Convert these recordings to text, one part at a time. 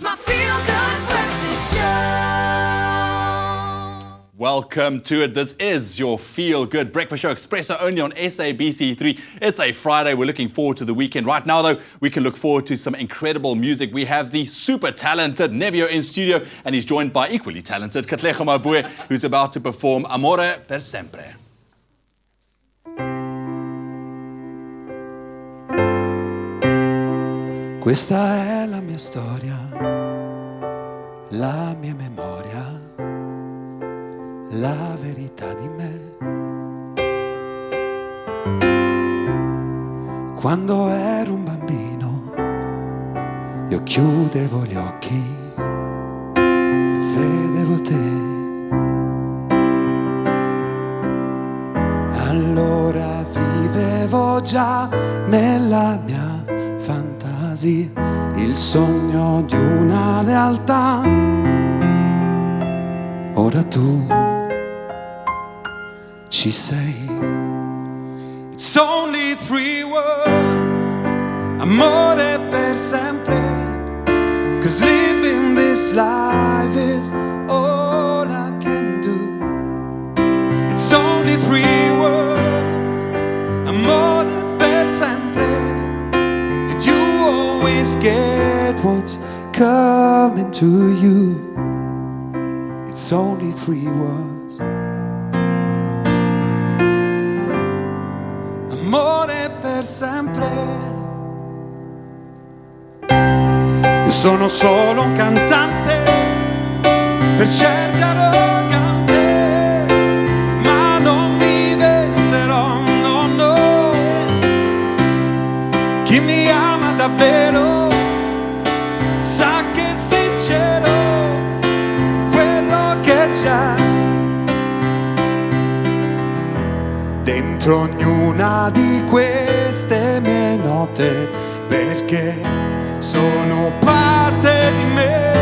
my feel-good breakfast show. Welcome to it. This is your Feel Good Breakfast Show, Expresso, only on SABC3. It's a Friday. We're looking forward to the weekend. Right now, though, we can look forward to some incredible music. We have the super talented Nevio in studio, and he's joined by equally talented Katlego Maboe, who's about to perform Amore, sempre. Questa è la mia storia, la mia memoria, la verità di me. Quando ero un bambino, io chiudevo gli occhi e vedevo te. Allora vivevo già nella mia fantasia il sogno di una realtà. Ora tu ci sei. It's only 3 words, amore per sempre. 'Cause living this life is all I can do. It's only 3 words, amore per sempre. And you always get what's coming to you. It's only 3 words. Amore per sempre. Io sono solo un cantante, per certi arrogante, ma non mi venderò, no, no. Chi mi ama davvero sa che è sincero quello che c'è dentro ognuna di queste mie note, perché sono parte di me.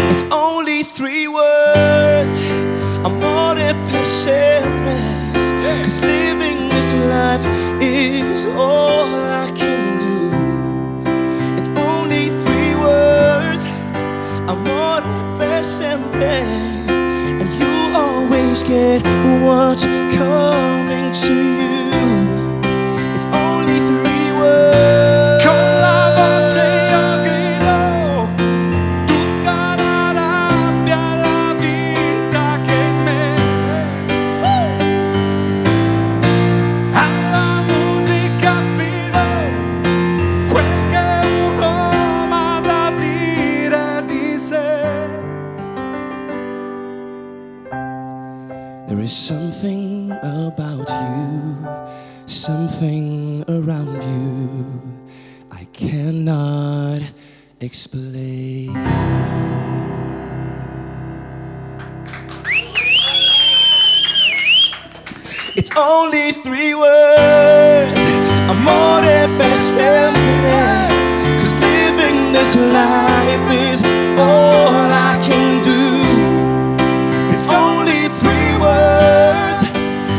It's only 3 words, amore per sempre. 'Cause living this life is all I can do. It's only 3 words, amore per sempre. And you always get what's coming to you. It's only 3 words. Con la voce io grido tutta la rabbia, la vita che è in me. Alla musica affido quel che uno ha da dire di sé. There is something about you, something around you I cannot explain. It's only 3 words, amore per sempre. 'Cause living this life is all I can do. It's only 3 words,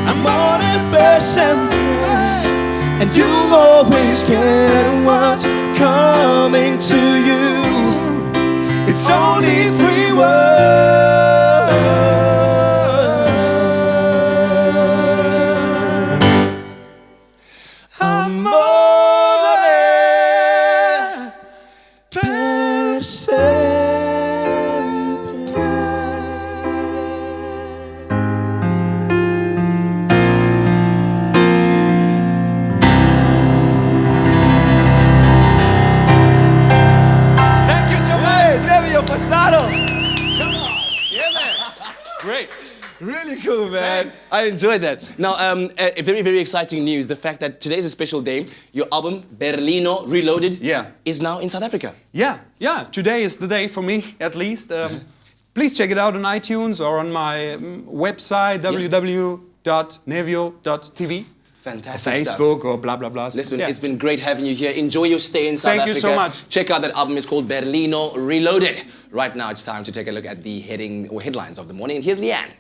amore per sempre. And you always get what's coming to you. It's only 3 words, amore per sempre. Thank you so much. Nevio Passaros. Come on. Yeah, man. Great. Really cool, man. Thanks. I enjoyed that. Now, a very, very exciting news. The fact that today is a special day. Your album, Berlino Reloaded, is now in South Africa. Yeah. Today is the day for me, at least. Please check it out on iTunes or on my website, www.nevio.tv. Fantastic Facebook stuff. or blah, blah, blah. Listen, it's been great having you here. Enjoy your stay in South Africa. Thank you so much. Check out that album. It's called Berlino Reloaded. Right now, it's time to take a look at the headlines of the morning. And here's Leanne.